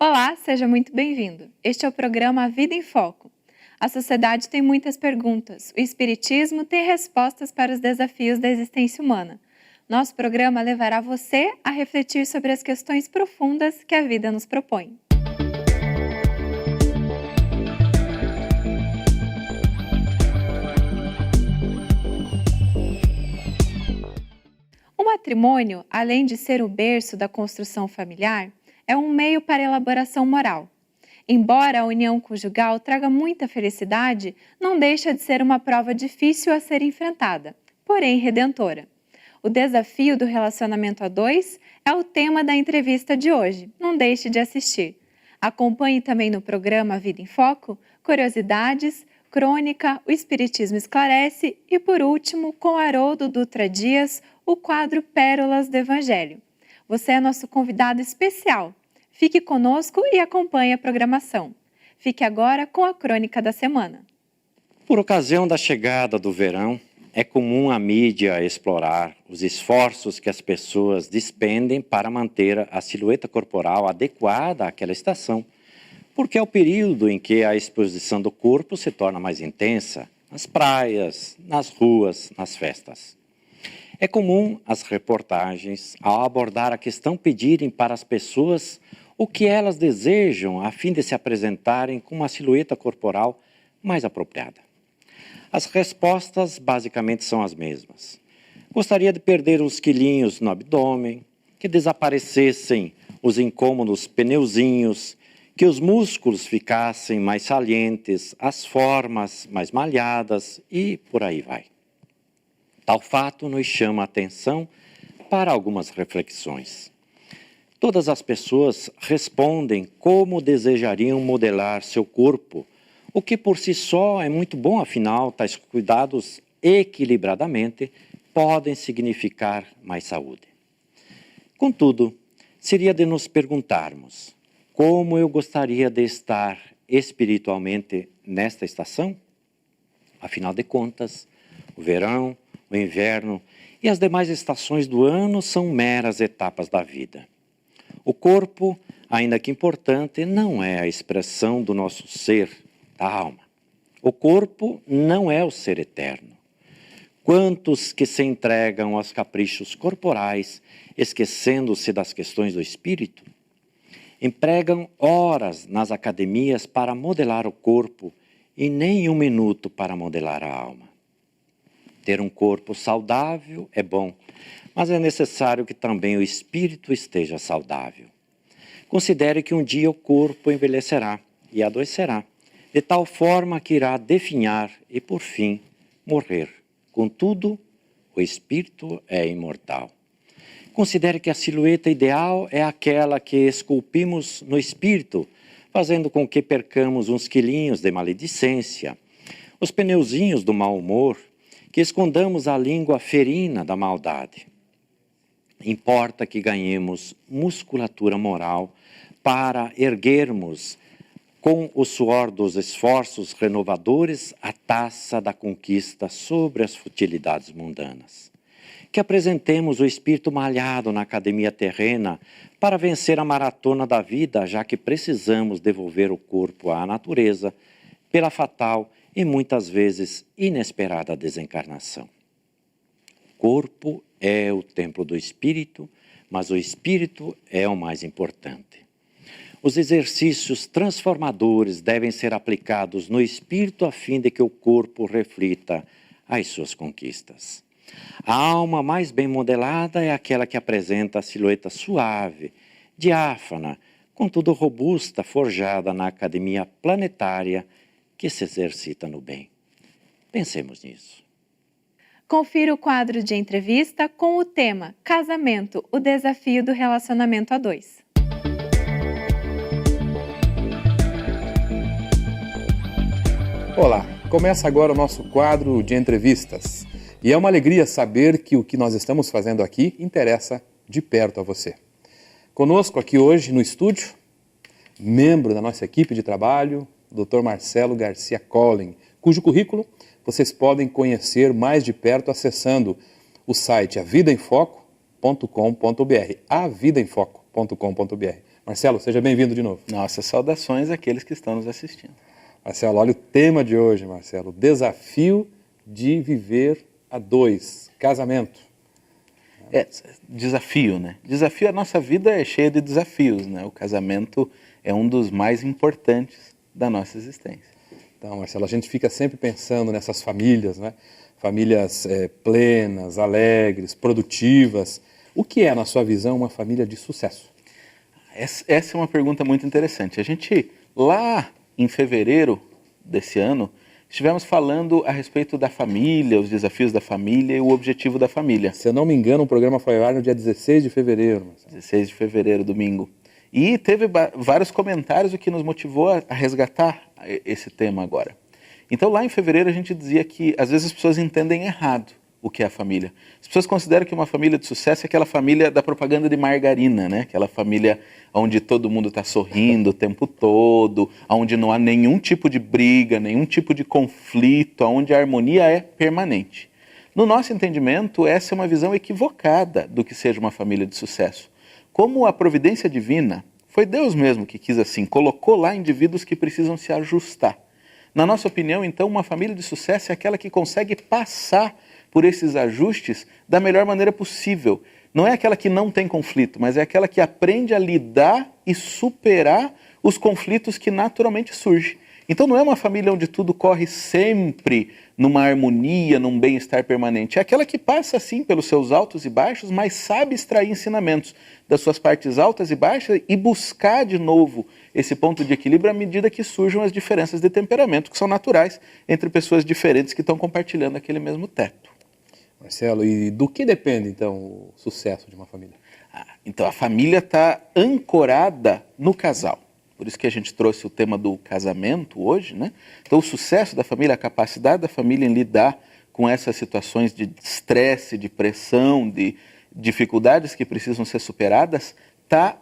Olá, seja muito bem-vindo. Este é o programa A Vida em Foco. A sociedade tem muitas perguntas, o Espiritismo tem respostas para os desafios da existência humana. Nosso programa levará você a refletir sobre as questões profundas que a vida nos propõe. O matrimônio, além de ser o berço da construção familiar, é um meio para a elaboração moral. Embora a união conjugal traga muita felicidade, não deixa de ser uma prova difícil a ser enfrentada, porém redentora. O desafio do relacionamento a dois é o tema da entrevista de hoje. Não deixe de assistir. Acompanhe também no programa Vida em Foco, curiosidades, crônica, o Espiritismo Esclarece e, por último, com Haroldo Dutra Dias, o quadro Pérolas do Evangelho. Você é nosso convidado especial. Fique conosco e acompanhe a programação. Fique agora com a crônica da semana. Por ocasião da chegada do verão, é comum a mídia explorar os esforços que as pessoas despendem para manter a silhueta corporal adequada àquela estação, porque é o período em que a exposição do corpo se torna mais intensa, nas praias, nas ruas, nas festas. É comum as reportagens, ao abordar a questão, pedirem para as pessoas o que elas desejam a fim de se apresentarem com uma silhueta corporal mais apropriada. As respostas basicamente são as mesmas. Gostaria de perder uns quilinhos no abdômen, que desaparecessem os incômodos pneuzinhos, que os músculos ficassem mais salientes, as formas mais malhadas e por aí vai. Tal fato nos chama a atenção para algumas reflexões. Todas as pessoas respondem como desejariam modelar seu corpo, o que por si só é muito bom, afinal, tais cuidados equilibradamente podem significar mais saúde. Contudo, seria de nos perguntarmos: como eu gostaria de estar espiritualmente nesta estação? Afinal de contas, o verão, o inverno e as demais estações do ano são meras etapas da vida. O corpo, ainda que importante, não é a expressão do nosso ser, da alma. O corpo não é o ser eterno. Quantos que se entregam aos caprichos corporais, esquecendo-se das questões do espírito? Empregam horas nas academias para modelar o corpo e nem um minuto para modelar a alma. Ter um corpo saudável é bom, mas é necessário que também o espírito esteja saudável. Considere que um dia o corpo envelhecerá e adoecerá, de tal forma que irá definhar e, por fim, morrer. Contudo, o espírito é imortal. Considere que a silhueta ideal é aquela que esculpimos no espírito, fazendo com que percamos uns quilinhos de maledicência, os pneuzinhos do mau humor, que escondamos a língua ferina da maldade. Importa que ganhemos musculatura moral para erguermos, com o suor dos esforços renovadores, a taça da conquista sobre as futilidades mundanas. Que apresentemos o espírito malhado na academia terrena para vencer a maratona da vida, já que precisamos devolver o corpo à natureza pela fatal e muitas vezes inesperada desencarnação. O corpo é o templo do espírito, mas o espírito é o mais importante. Os exercícios transformadores devem ser aplicados no espírito a fim de que o corpo reflita as suas conquistas. A alma mais bem modelada é aquela que apresenta a silhueta suave, diáfana, contudo robusta, forjada na academia planetária que se exercita no bem. Pensemos nisso. Confira o quadro de entrevista com o tema Casamento, o desafio do relacionamento a dois. Olá, começa agora o nosso quadro de entrevistas. E é uma alegria saber que o que nós estamos fazendo aqui interessa de perto a você. Conosco aqui hoje no estúdio, membro da nossa equipe de trabalho, Dr. Marcelo Garcia Collin, cujo currículo vocês podem conhecer mais de perto acessando o site avidaemfoco.com.br, avidaemfoco.com.br. Marcelo, seja bem-vindo de novo. Nossas saudações àqueles que estão nos assistindo. Marcelo, olha o tema de hoje, Marcelo. Desafio de viver a dois, casamento. Desafio, né? Desafio, a nossa vida é cheia de desafios, né? O casamento é um dos mais importantes da nossa existência. Então, Marcelo, a gente fica sempre pensando nessas famílias, né? Famílias plenas, alegres, produtivas. O que é, na sua visão, uma família de sucesso? Essa é uma pergunta muito interessante. A gente, lá em fevereiro desse ano, estivemos falando a respeito da família, os desafios da família e o objetivo da família. Se eu não me engano, o programa foi ao ar no dia 16 de fevereiro. Marcelo. 16 de fevereiro, domingo. E teve vários comentários, o que nos motivou a resgatar esse tema agora. Então, lá em fevereiro, a gente dizia que, às vezes, as pessoas entendem errado o que é a família. As pessoas consideram que uma família de sucesso é aquela família da propaganda de margarina, né? Aquela família onde todo mundo está sorrindo o tempo todo, onde não há nenhum tipo de briga, nenhum tipo de conflito, onde a harmonia é permanente. No nosso entendimento, essa é uma visão equivocada do que seja uma família de sucesso. Como a providência divina, foi Deus mesmo que quis assim, colocou lá indivíduos que precisam se ajustar. Na nossa opinião, então, uma família de sucesso é aquela que consegue passar por esses ajustes da melhor maneira possível. Não é aquela que não tem conflito, mas é aquela que aprende a lidar e superar os conflitos que naturalmente surgem. Então não é uma família onde tudo corre sempre numa harmonia, num bem-estar permanente. É aquela que passa, sim, pelos seus altos e baixos, mas sabe extrair ensinamentos das suas partes altas e baixas e buscar de novo esse ponto de equilíbrio à medida que surjam as diferenças de temperamento, que são naturais entre pessoas diferentes que estão compartilhando aquele mesmo teto. Marcelo, e do que depende, então, o sucesso de uma família? Então, a família está ancorada no casal. Por isso que a gente trouxe o tema do casamento hoje, né? Então, o sucesso da família, a capacidade da família em lidar com essas situações de estresse, de pressão, de dificuldades que precisam ser superadas, está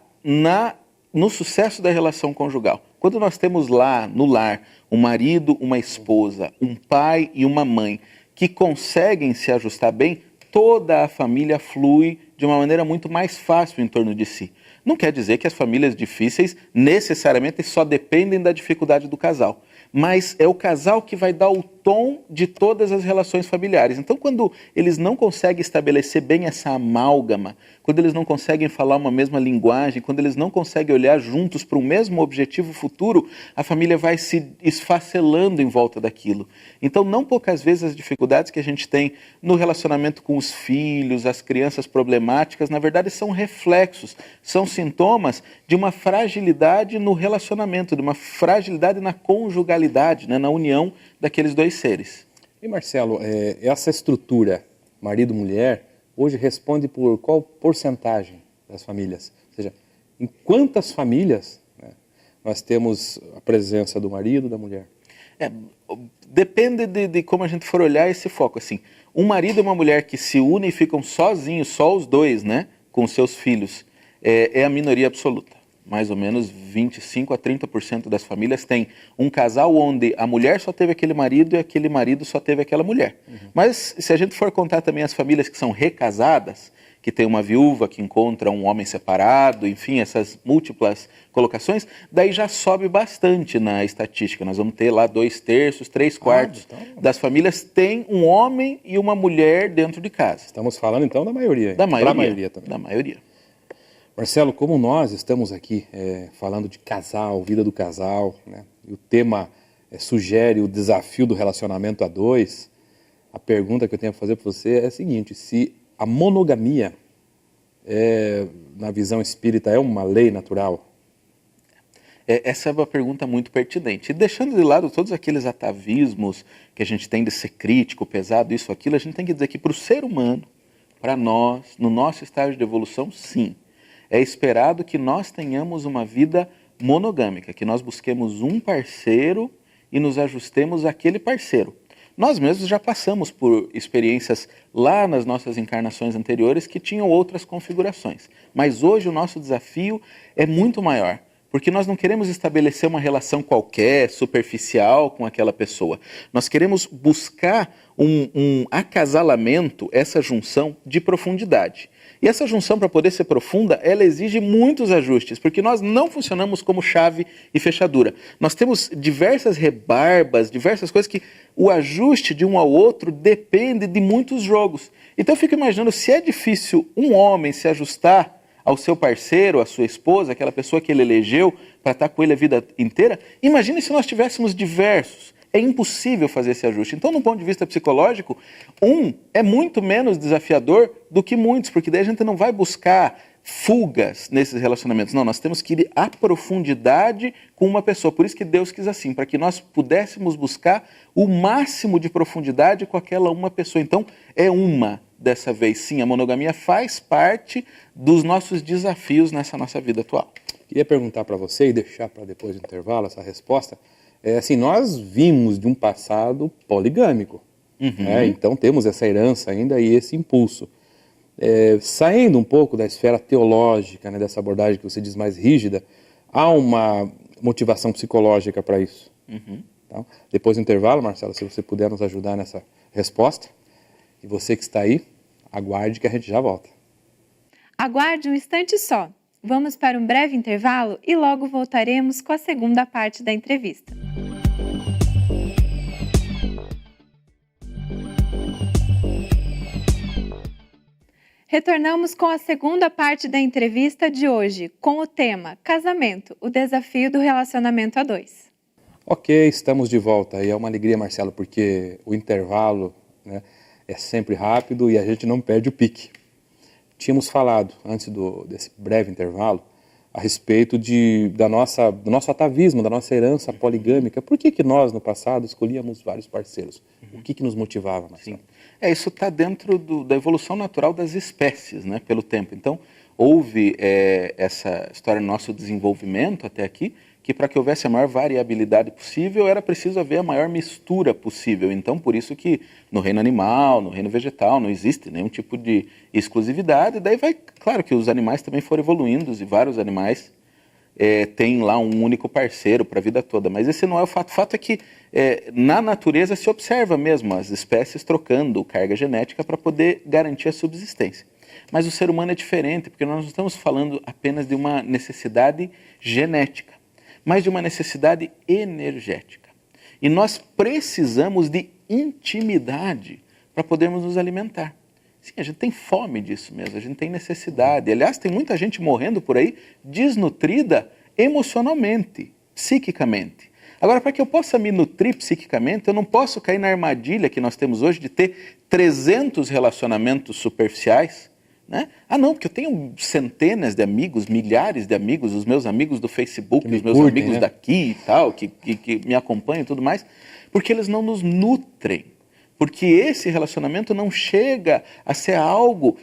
no sucesso da relação conjugal. Quando nós temos lá, no lar, um marido, uma esposa, um pai e uma mãe que conseguem se ajustar bem, toda a família flui de uma maneira muito mais fácil em torno de si. Não quer dizer que as famílias difíceis necessariamente só dependem da dificuldade do casal, mas é o casal que vai dar o tom de todas as relações familiares. Então, quando eles não conseguem estabelecer bem essa amálgama, quando eles não conseguem falar uma mesma linguagem, quando eles não conseguem olhar juntos para o mesmo objetivo futuro, a família vai se esfacelando em volta daquilo. Então, não poucas vezes as dificuldades que a gente tem no relacionamento com os filhos, as crianças problemáticas, na verdade são reflexos, são sintomas de uma fragilidade no relacionamento, de uma fragilidade na conjugalidade, né, na união daqueles dois seres. E Marcelo, essa estrutura marido-mulher hoje responde por qual porcentagem das famílias? Ou seja, em quantas famílias, né, nós temos a presença do marido e da mulher? Depende de como a gente for olhar esse foco. Assim, um marido e uma mulher que se unem e ficam sozinhos, só os dois, né, com seus filhos, é a minoria absoluta. Mais ou menos 25% a 30% das famílias tem um casal onde a mulher só teve aquele marido e aquele marido só teve aquela mulher. Uhum. Mas se a gente for contar também as famílias que são recasadas, que tem uma viúva que encontra um homem separado, enfim, essas múltiplas colocações, daí já sobe bastante na estatística. Nós vamos ter lá 2/3, 3/4 das famílias tem um homem e uma mulher dentro de casa. Estamos falando então da maioria. Da maioria. Da maioria também. Da maioria. Marcelo, como nós estamos aqui falando de casal, vida do casal, né, e o tema sugere o desafio do relacionamento a dois, a pergunta que eu tenho a fazer para você é a seguinte: se a monogamia, na visão espírita, é uma lei natural? Essa é uma pergunta muito pertinente. E deixando de lado todos aqueles atavismos que a gente tem de ser crítico, pesado, isso, aquilo, a gente tem que dizer que para o ser humano, para nós, no nosso estágio de evolução, sim, é esperado que nós tenhamos uma vida monogâmica, que nós busquemos um parceiro e nos ajustemos àquele parceiro. Nós mesmos já passamos por experiências lá nas nossas encarnações anteriores que tinham outras configurações. Mas hoje o nosso desafio é muito maior, Porque nós não queremos estabelecer uma relação qualquer, superficial com aquela pessoa. Nós queremos buscar um acasalamento, essa junção de profundidade. E essa junção, para poder ser profunda, ela exige muitos ajustes, porque nós não funcionamos como chave e fechadura. Nós temos diversas rebarbas, diversas coisas que o ajuste de um ao outro depende de muitos jogos. Então eu fico imaginando, se é difícil um homem se ajustar ao seu parceiro, à sua esposa, aquela pessoa que ele elegeu para estar com ele a vida inteira, imagine se nós tivéssemos diversos. É impossível fazer esse ajuste. Então, do ponto de vista psicológico, um é muito menos desafiador do que muitos, porque daí a gente não vai buscar fugas nesses relacionamentos. Não, nós temos que ir à profundidade com uma pessoa. Por isso que Deus quis assim, para que nós pudéssemos buscar o máximo de profundidade com aquela uma pessoa. Então, é uma dessa vez. Sim, a monogamia faz parte dos nossos desafios nessa nossa vida atual. Queria perguntar para você e deixar para depois do intervalo essa resposta. Assim, nós vimos de um passado poligâmico, né? Então temos essa herança ainda e esse impulso. Saindo um pouco da esfera teológica, né, dessa abordagem que você diz mais rígida, há uma motivação psicológica para isso. Então, depois do intervalo, Marcelo, se você puder nos ajudar nessa resposta, e você que está aí, aguarde que a gente já volta. Aguarde um instante só. Vamos para um breve intervalo e logo voltaremos com a segunda parte da entrevista. Retornamos com a segunda parte da entrevista de hoje, com o tema Casamento, o desafio do relacionamento a dois. Ok, estamos de volta. E é uma alegria, Marcelo, porque o intervalo, né, é sempre rápido e a gente não perde o pique. Tínhamos falado, antes desse breve intervalo, a respeito do nosso atavismo, da nossa herança poligâmica. Por que nós, no passado, escolhíamos vários parceiros? O que nos motivava, Marcelo? Sim. Isso está dentro da evolução natural das espécies, né, pelo tempo. Então, houve essa história do nosso desenvolvimento até aqui, que para que houvesse a maior variabilidade possível, era preciso haver a maior mistura possível. Então, por isso que no reino animal, no reino vegetal, não existe nenhum tipo de exclusividade. Daí claro que os animais também foram evoluindo e vários animais têm lá um único parceiro para a vida toda. Mas esse não é o fato. O fato é que na natureza se observa mesmo as espécies trocando carga genética para poder garantir a subsistência. Mas o ser humano é diferente, porque nós não estamos falando apenas de uma necessidade genética, mas de uma necessidade energética. E nós precisamos de intimidade para podermos nos alimentar. Sim, a gente tem fome disso mesmo, a gente tem necessidade. Aliás, tem muita gente morrendo por aí desnutrida emocionalmente, psiquicamente. Agora, para que eu possa me nutrir psiquicamente, eu não posso cair na armadilha que nós temos hoje de ter 300 relacionamentos superficiais, né? Ah, não, porque eu tenho centenas de amigos, milhares de amigos, os meus amigos do Facebook, os meus amigos daqui e tal, que me acompanham e tudo mais, porque eles não nos nutrem. Porque esse relacionamento não chega a ser algo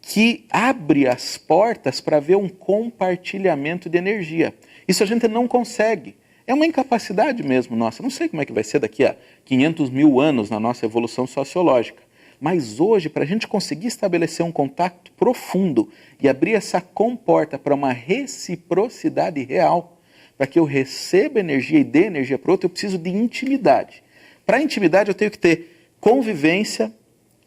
que abre as portas para ver um compartilhamento de energia. Isso a gente não consegue. É uma incapacidade mesmo nossa. Não sei como é que vai ser daqui a 500 mil anos na nossa evolução sociológica. Mas hoje, para a gente conseguir estabelecer um contato profundo e abrir essa comporta para uma reciprocidade real, para que eu receba energia e dê energia para o outro, eu preciso de intimidade. Para a intimidade eu tenho que ter convivência,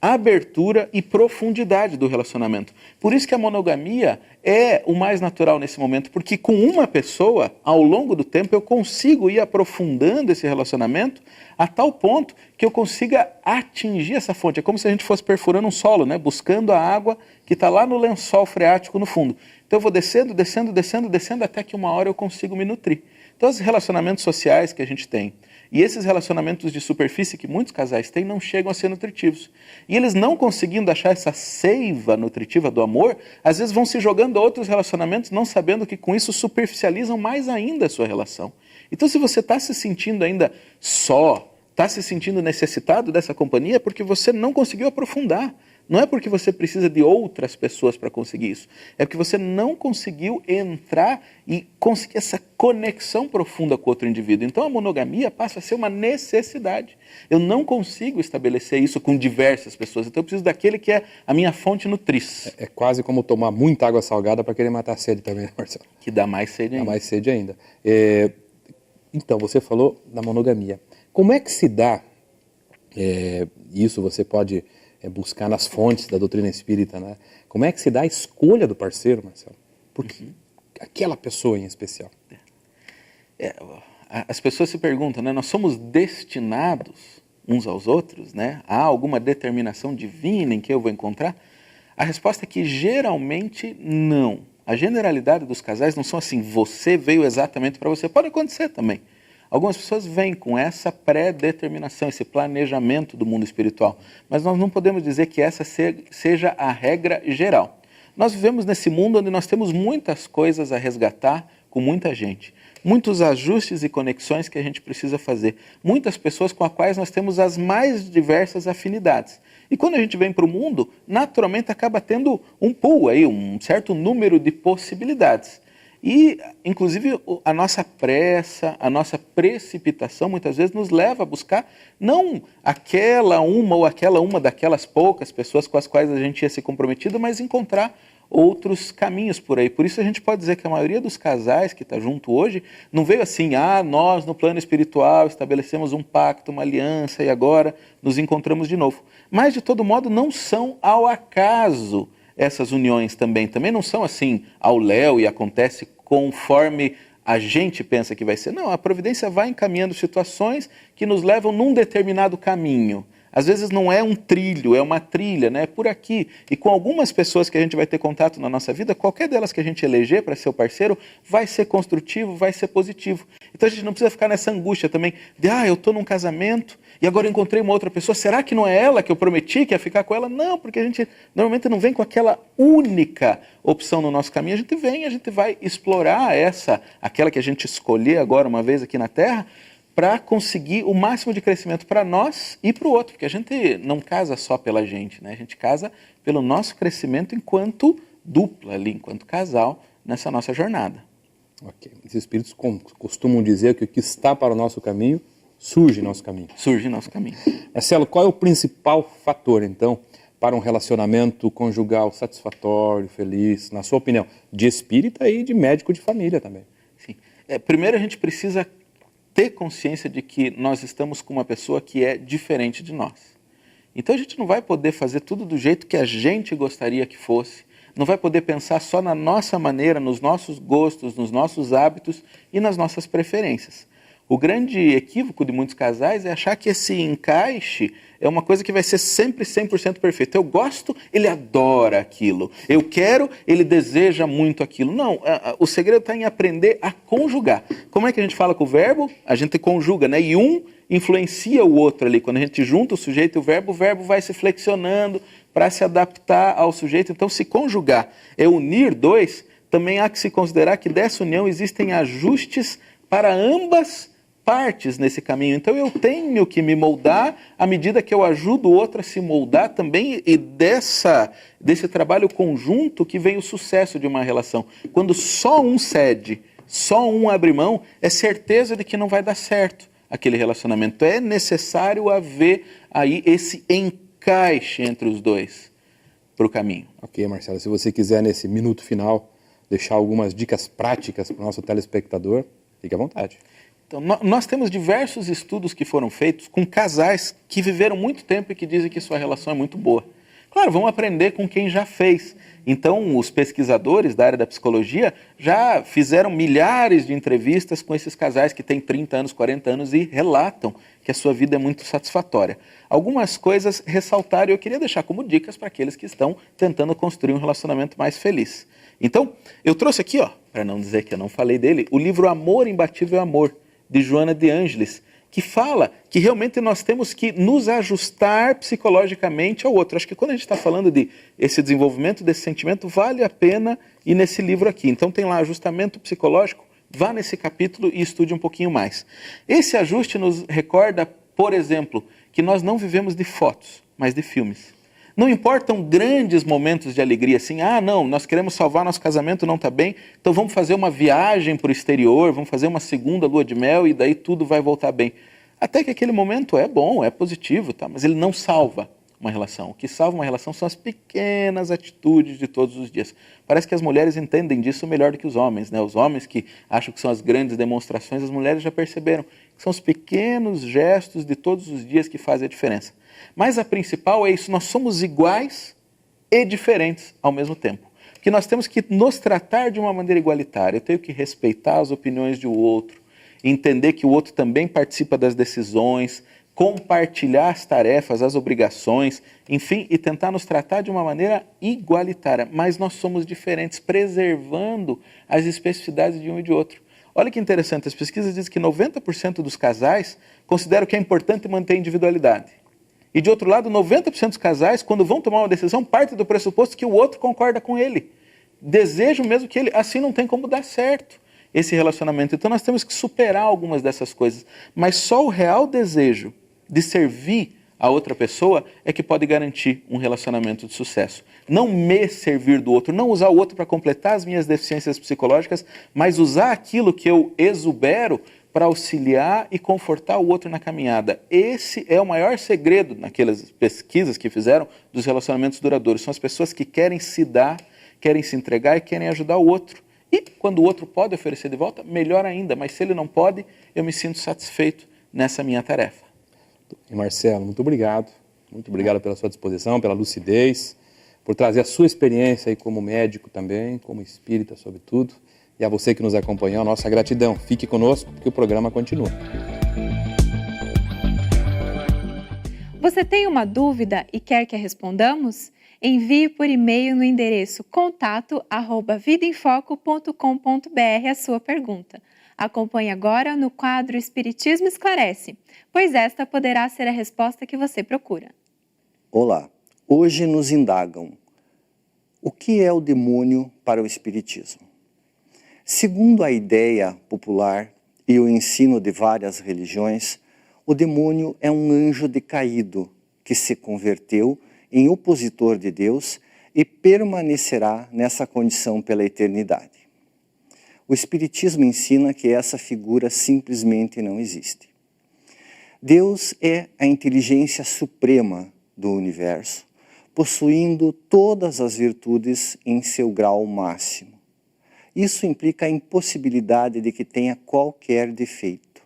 abertura e profundidade do relacionamento. Por isso que a monogamia é o mais natural nesse momento, porque com uma pessoa, ao longo do tempo, eu consigo ir aprofundando esse relacionamento a tal ponto que eu consiga atingir essa fonte. É como se a gente fosse perfurando um solo, né? Buscando a água que está lá no lençol freático no fundo. Então eu vou descendo, descendo, descendo, descendo, até que uma hora eu consigo me nutrir. Então os relacionamentos sociais que a gente tem, e esses relacionamentos de superfície que muitos casais têm, não chegam a ser nutritivos. E eles não conseguindo achar essa seiva nutritiva do amor, às vezes vão se jogando a outros relacionamentos, não sabendo que com isso superficializam mais ainda a sua relação. Então se você está se sentindo ainda só, está se sentindo necessitado dessa companhia, é porque você não conseguiu aprofundar Não é porque você precisa de outras pessoas para conseguir isso. É porque você não conseguiu entrar e conseguir essa conexão profunda com outro indivíduo. Então a monogamia passa a ser uma necessidade. Eu não consigo estabelecer isso com diversas pessoas. Então eu preciso daquele que é a minha fonte nutriz. É quase como tomar muita água salgada para querer matar a sede também, né, Marcelo? Que dá mais sede ainda. Dá mais sede ainda. Então, você falou da monogamia. Como é que se dá, isso você pode buscar nas fontes da doutrina espírita, né? Como é que se dá a escolha do parceiro, Marcelo? Porque aquela pessoa em especial. As pessoas se perguntam, né? Nós somos destinados uns aos outros, né? Há alguma determinação divina em que eu vou encontrar? A resposta é que geralmente não. A generalidade dos casais não são assim, você veio exatamente para você. Pode acontecer também. Algumas pessoas vêm com essa pré-determinação, esse planejamento do mundo espiritual. Mas nós não podemos dizer que essa seja a regra geral. Nós vivemos nesse mundo onde nós temos muitas coisas a resgatar com muita gente. Muitos ajustes e conexões que a gente precisa fazer. Muitas pessoas com as quais nós temos as mais diversas afinidades. E quando a gente vem para o mundo, naturalmente acaba tendo um pool aí, um certo número de possibilidades. E, inclusive, a nossa pressa, a nossa precipitação, muitas vezes nos leva a buscar não aquela uma ou aquela uma daquelas poucas pessoas com as quais a gente ia se comprometido, mas encontrar outros caminhos por aí. Por isso a gente pode dizer que a maioria dos casais que está junto hoje não veio assim, nós no plano espiritual estabelecemos um pacto, uma aliança e agora nos encontramos de novo. Mas, de todo modo, não são ao acaso essas uniões também. Também não são assim ao léu e acontece conforme a gente pensa que vai ser. Não, a providência vai encaminhando situações que nos levam num determinado caminho. Às vezes não é um trilho, é uma trilha, né? É por aqui. E com algumas pessoas que a gente vai ter contato na nossa vida, qualquer delas que a gente eleger para ser o parceiro, vai ser construtivo, vai ser positivo. Então a gente não precisa ficar nessa angústia também de, eu estou num casamento e agora eu encontrei uma outra pessoa, será que não é ela que eu prometi que ia ficar com ela? Não, porque a gente normalmente não vem com aquela única opção no nosso caminho. A gente vai explorar aquela que a gente escolher agora uma vez aqui na Terra, para conseguir o máximo de crescimento para nós e para o outro, porque a gente não casa só pela gente, né? A gente casa pelo nosso crescimento enquanto dupla ali, enquanto casal, nessa nossa jornada. Ok. Os espíritos costumam dizer que o que está para o nosso caminho, surge em nosso caminho. Surge em nosso caminho. Marcelo, qual é o principal fator, então, para um relacionamento conjugal satisfatório, feliz, na sua opinião, de espírita e de médico de família também? Sim. Primeiro a gente precisa ter consciência de que nós estamos com uma pessoa que é diferente de nós. Então a gente não vai poder fazer tudo do jeito que a gente gostaria que fosse, não vai poder pensar só na nossa maneira, nos nossos gostos, nos nossos hábitos e nas nossas preferências. O grande equívoco de muitos casais é achar que esse encaixe é uma coisa que vai ser sempre 100% perfeito. Eu gosto, ele adora aquilo. Eu quero, ele deseja muito aquilo. Não, o segredo está em aprender a conjugar. Como é que a gente fala com o verbo? A gente conjuga, né? E um influencia o outro ali. Quando a gente junta o sujeito e o verbo vai se flexionando para se adaptar ao sujeito. Então, se conjugar é unir dois, também há que se considerar que dessa união existem ajustes para ambas partes nesse caminho. Então eu tenho que me moldar à medida que eu ajudo o outro a se moldar também, e desse trabalho conjunto que vem o sucesso de uma relação. Quando só um cede, só um abre mão, é certeza de que não vai dar certo aquele relacionamento. É necessário haver aí esse encaixe entre os dois para o caminho. Ok, Marcelo, se você quiser nesse minuto final deixar algumas dicas práticas para o nosso telespectador, fique à vontade. Então, nós temos diversos estudos que foram feitos com casais que viveram muito tempo e que dizem que sua relação é muito boa. Claro, vamos aprender com quem já fez. Então, os pesquisadores da área da psicologia já fizeram milhares de entrevistas com esses casais que têm 30 anos, 40 anos e relatam que a sua vida é muito satisfatória. Algumas coisas ressaltaram e eu queria deixar como dicas para aqueles que estão tentando construir um relacionamento mais feliz. Então, eu trouxe aqui, para não dizer que eu não falei dele, o livro Amor, Imbatível Amor, de Joana de Ângeles, que fala que realmente nós temos que nos ajustar psicologicamente ao outro. Acho que quando a gente está falando de esse desenvolvimento desse sentimento, vale a pena ir nesse livro aqui. Então tem lá ajustamento psicológico, vá nesse capítulo e estude um pouquinho mais. Esse ajuste nos recorda, por exemplo, que nós não vivemos de fotos, mas de filmes. Não importam grandes momentos de alegria, assim, não, nós queremos salvar nosso casamento, não está bem, então vamos fazer uma viagem para o exterior, vamos fazer uma segunda lua de mel e daí tudo vai voltar bem. Até que aquele momento é bom, é positivo, tá? Mas ele não salva uma relação. O que salva uma relação são as pequenas atitudes de todos os dias. Parece que as mulheres entendem disso melhor do que os homens, né? Os homens que acham que são as grandes demonstrações, as mulheres já perceberam que são os pequenos gestos de todos os dias que fazem a diferença. Mas a principal é isso, nós somos iguais e diferentes ao mesmo tempo. Porque nós temos que nos tratar de uma maneira igualitária. Eu tenho que respeitar as opiniões do outro, entender que o outro também participa das decisões, compartilhar as tarefas, as obrigações, enfim, e tentar nos tratar de uma maneira igualitária. Mas nós somos diferentes, preservando as especificidades de um e de outro. Olha que interessante, as pesquisas dizem que 90% dos casais consideram que é importante manter a individualidade. E de outro lado, 90% dos casais, quando vão tomar uma decisão, partem do pressuposto que o outro concorda com ele. Desejam mesmo que ele, assim não tem como dar certo esse relacionamento. Então nós temos que superar algumas dessas coisas. Mas só o real desejo de servir a outra pessoa é que pode garantir um relacionamento de sucesso. Não me servir do outro, não usar o outro para completar as minhas deficiências psicológicas, mas usar aquilo que eu exubero para auxiliar e confortar o outro na caminhada. Esse é o maior segredo naquelas pesquisas que fizeram dos relacionamentos duradouros. São as pessoas que querem se dar, querem se entregar e querem ajudar o outro. E quando o outro pode oferecer de volta, melhor ainda. Mas se ele não pode, eu me sinto satisfeito nessa minha tarefa. E Marcelo, muito obrigado. Muito obrigado pela sua disposição, pela lucidez, por trazer a sua experiência aí como médico também, como espírita sobretudo. E a você que nos acompanhou, nossa gratidão. Fique conosco, porque o programa continua. Você tem uma dúvida e quer que a respondamos? Envie por e-mail no endereço contato@vidaemfoco.com.br a sua pergunta. Acompanhe agora no quadro Espiritismo Esclarece, pois esta poderá ser a resposta que você procura. Olá, hoje nos indagam: o que é o demônio para o Espiritismo? Segundo a ideia popular e o ensino de várias religiões, o demônio é um anjo decaído que se converteu em opositor de Deus e permanecerá nessa condição pela eternidade. O Espiritismo ensina que essa figura simplesmente não existe. Deus é a inteligência suprema do universo, possuindo todas as virtudes em seu grau máximo. Isso implica a impossibilidade de que tenha qualquer defeito.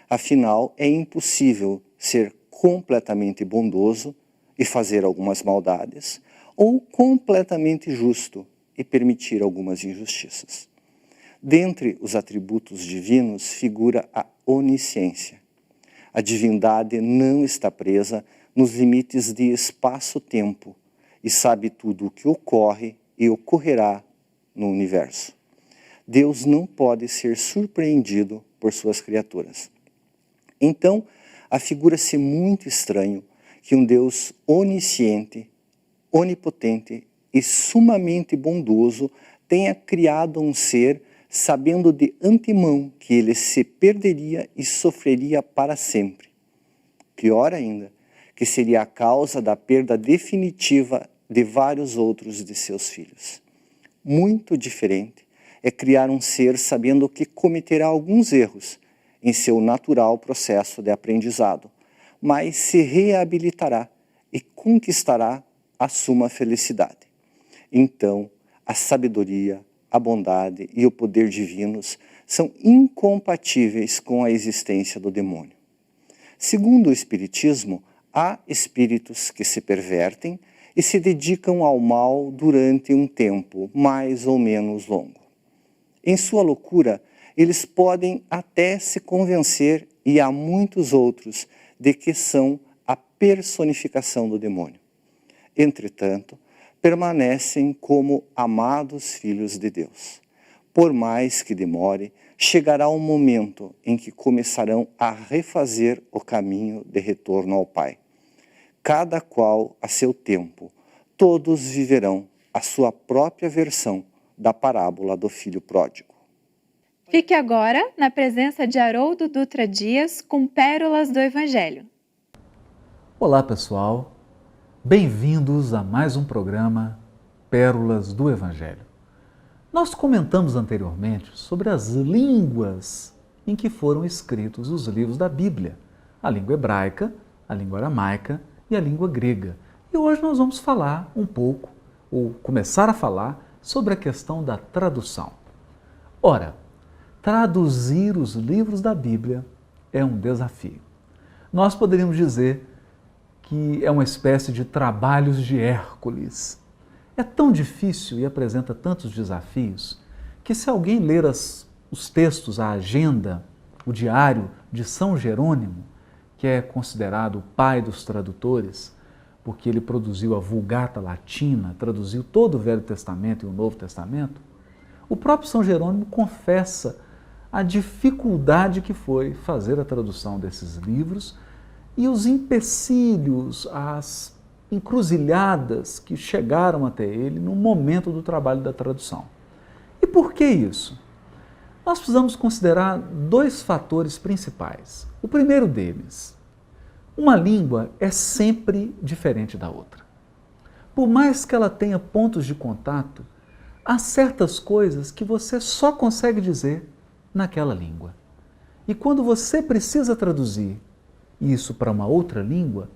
Afinal, é impossível ser completamente bondoso e fazer algumas maldades, ou completamente justo e permitir algumas injustiças. Dentre os atributos divinos figura a onisciência. A divindade não está presa nos limites de espaço-tempo e sabe tudo o que ocorre e ocorrerá no universo. Deus não pode ser surpreendido por suas criaturas. Então, afigura-se muito estranho que um Deus onisciente, onipotente e sumamente bondoso tenha criado um ser sabendo de antemão que ele se perderia e sofreria para sempre. Pior ainda, que seria a causa da perda definitiva de vários outros de seus filhos. Muito diferente é criar um ser sabendo que cometerá alguns erros em seu natural processo de aprendizado, mas se reabilitará e conquistará a suma felicidade. Então, a sabedoria, a bondade e o poder divinos são incompatíveis com a existência do demônio. Segundo o Espiritismo, há espíritos que se pervertem e se dedicam ao mal durante um tempo mais ou menos longo. Em sua loucura, eles podem até se convencer, e há muitos outros, de que são a personificação do demônio. Entretanto, permanecem como amados filhos de Deus. Por mais que demore, chegará um momento em que começarão a refazer o caminho de retorno ao Pai. Cada qual a seu tempo, todos viverão a sua própria versão da parábola do filho pródigo. Fique agora na presença de Haroldo Dutra Dias com Pérolas do Evangelho. Olá pessoal, Bem-vindos a mais um programa Pérolas do Evangelho. Nós comentamos anteriormente sobre as línguas em que foram escritos os livros da Bíblia, a língua hebraica, a língua aramaica e a língua grega. E hoje nós vamos falar um pouco, ou começar a falar, sobre a questão da tradução. Ora, traduzir os livros da Bíblia é um desafio. Nós poderíamos dizer que é uma espécie de trabalhos de Hércules. É tão difícil e apresenta tantos desafios que, se alguém ler os textos, a agenda, o diário de São Jerônimo, que é considerado o pai dos tradutores, porque ele produziu a Vulgata Latina, traduziu todo o Velho Testamento e o Novo Testamento, o próprio São Jerônimo confessa a dificuldade que foi fazer a tradução desses livros e os empecilhos, as encruzilhadas que chegaram até ele no momento do trabalho da tradução. E por que isso? Nós precisamos considerar dois fatores principais. O primeiro deles, uma língua é sempre diferente da outra. Por mais que ela tenha pontos de contato, há certas coisas que você só consegue dizer naquela língua. E quando você precisa traduzir isso para uma outra língua,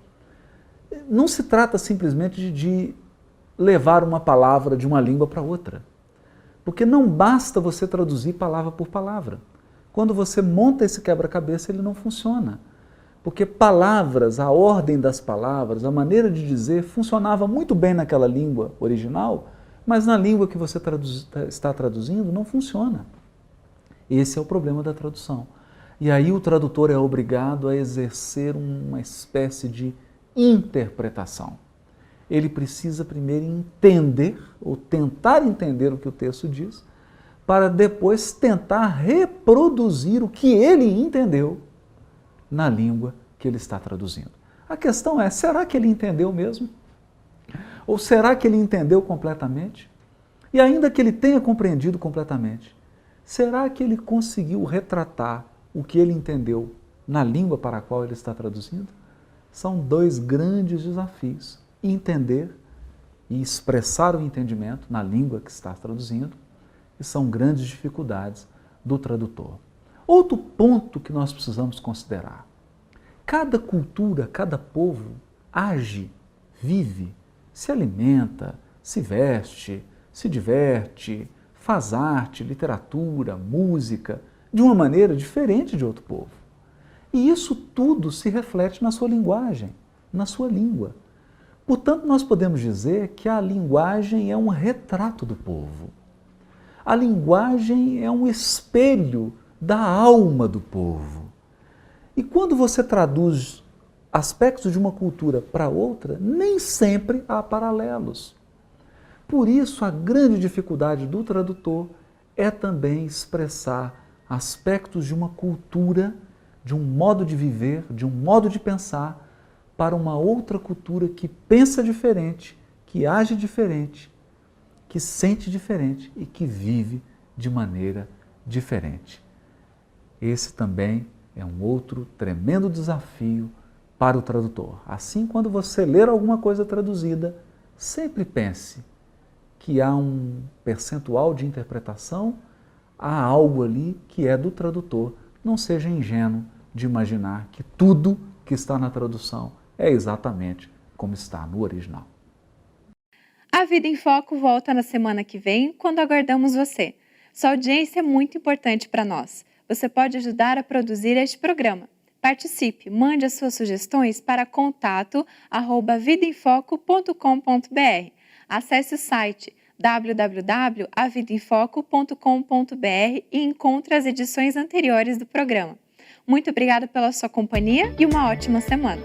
não se trata simplesmente de levar uma palavra de uma língua para outra. Porque não basta você traduzir palavra por palavra. Quando você monta esse quebra-cabeça, ele não funciona. Porque palavras, a ordem das palavras, a maneira de dizer, funcionava muito bem naquela língua original, mas na língua que você está traduzindo não funciona. Esse é o problema da tradução. E aí o tradutor é obrigado a exercer uma espécie de interpretação. Ele precisa primeiro entender, ou tentar entender o que o texto diz, para depois tentar reproduzir o que ele entendeu na língua que ele está traduzindo. A questão é, será que ele entendeu mesmo? Ou será que ele entendeu completamente? E ainda que ele tenha compreendido completamente, será que ele conseguiu retratar o que ele entendeu na língua para a qual ele está traduzindo? São dois grandes desafios: entender e expressar o entendimento na língua que está traduzindo, e são grandes dificuldades do tradutor. Outro ponto que nós precisamos considerar: cada cultura, cada povo age, vive, se alimenta, se veste, se diverte, faz arte, literatura, música, de uma maneira diferente de outro povo. E isso tudo se reflete na sua linguagem, na sua língua. Portanto, nós podemos dizer que a linguagem é um retrato do povo. A linguagem é um espelho da alma do povo. E quando você traduz aspectos de uma cultura para outra, nem sempre há paralelos. Por isso, a grande dificuldade do tradutor é também expressar aspectos de uma cultura, de um modo de viver, de um modo de pensar, para uma outra cultura que pensa diferente, que age diferente, que sente diferente e que vive de maneira diferente. Esse também é um outro tremendo desafio para o tradutor. Assim, quando você ler alguma coisa traduzida, sempre pense que há um percentual de interpretação, há algo ali que é do tradutor. Não seja ingênuo de imaginar que tudo que está na tradução é exatamente como está no original. A Vida em Foco volta na semana que vem, quando aguardamos você. Sua audiência é muito importante para nós. Você pode ajudar a produzir este programa. Participe, mande as suas sugestões para contato@vidaemfoco.com.br. Acesse o site www.avidaemfoco.com.br e encontre as edições anteriores do programa. Muito obrigada pela sua companhia e uma ótima semana!